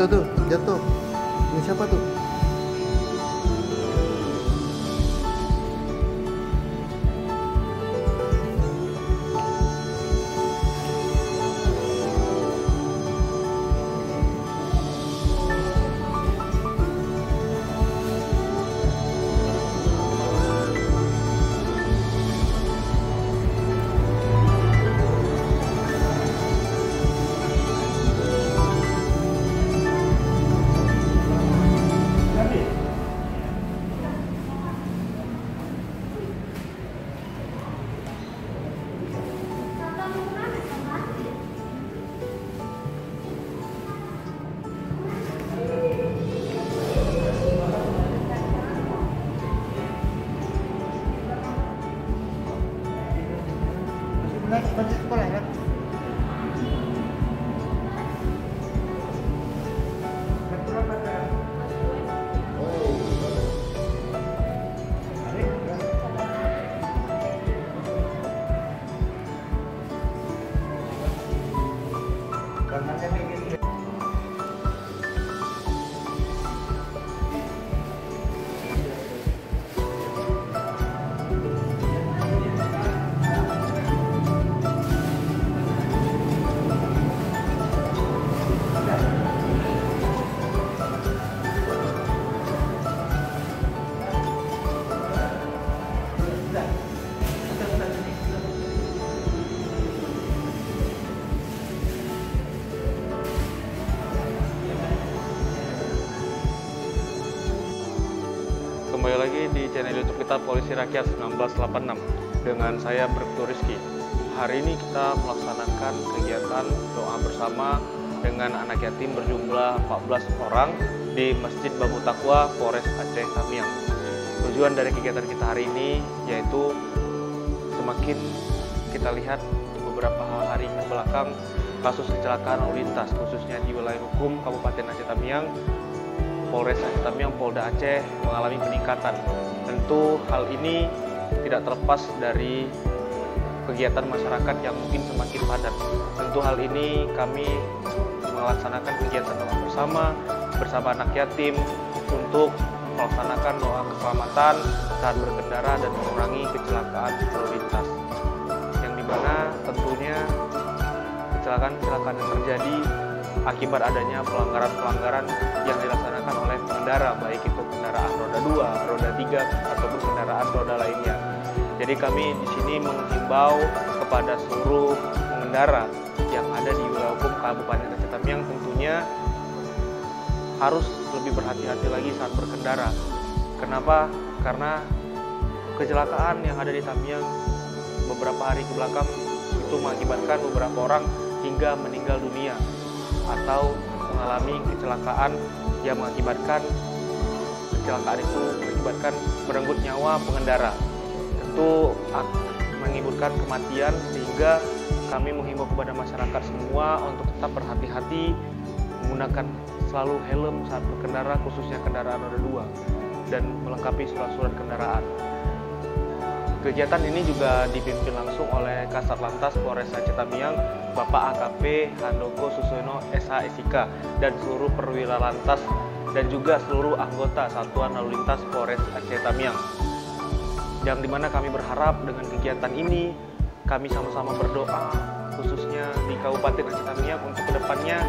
Tuh, jatuh. Ini siapa tuh? Kembali lagi di channel YouTube kita Polisi Rakyat 1986 dengan saya Bribtu Rizky. Hari ini kita melaksanakan kegiatan doa bersama dengan anak yatim berjumlah 14 orang di Masjid Bambu Taqwa, Polres Aceh Tamiang. Tujuan dari kegiatan kita hari ini yaitu semakin kita lihat beberapa hari ke belakang kasus kecelakaan lalu lintas khususnya di wilayah hukum Kabupaten Aceh Tamiang, Polres Aceh Tamiang, Polda Aceh mengalami peningkatan. Tentu hal ini tidak terlepas dari kegiatan masyarakat yang mungkin semakin padat. Tentu hal ini kami melaksanakan kegiatan doa bersama anak yatim untuk melaksanakan doa keselamatan saat berkendara dan mengurangi kecelakaan lalu lintas. Yang dimana tentunya kecelakaan-kecelakaan yang terjadi akibat adanya pelanggaran-pelanggaran yang dilaksanakan oleh pengendara, baik itu kendaraan roda 2, roda 3, ataupun kendaraan roda lainnya. Jadi kami di sini menghimbau kepada seluruh pengendara yang ada di wilayah hukum Kabupaten Aceh Tamiang tentunya harus lebih berhati-hati lagi saat berkendara. Kenapa? Karena kecelakaan yang ada di Tamiang beberapa hari ke belakang itu mengakibatkan beberapa orang hingga meninggal dunia atau mengalami kecelakaan yang mengakibatkan merenggut nyawa pengendara. Tentu mengakibatkan kematian, sehingga kami menghimbau kepada masyarakat semua untuk tetap berhati-hati menggunakan selalu helm saat berkendara, khususnya kendaraan roda 2, dan melengkapi surat-surat kendaraan. Kegiatan ini juga dipimpin langsung oleh Kasat Lantas Polres Aceh Tamiang, Bapak AKP Handoko Susono SH/SIK, dan seluruh perwira lantas dan juga seluruh anggota Satuan Lalu Lintas Polres Aceh Tamiang. Yang dimana kami berharap dengan kegiatan ini kami sama-sama berdoa khususnya di Kabupaten Aceh Tamiang untuk kedepannya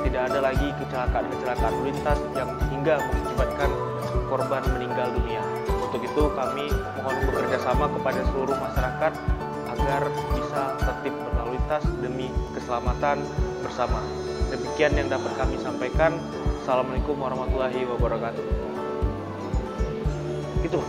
tidak ada lagi kecelakaan lalu lintas yang hingga mengakibatkan korban meninggal dunia. Untuk itu kami mohon bekerja sama kepada seluruh masyarakat agar bisa tertib berlalu lintas demi keselamatan bersama. Demikian yang dapat kami sampaikan. Assalamualaikum warahmatullahi wabarakatuh. Gitu.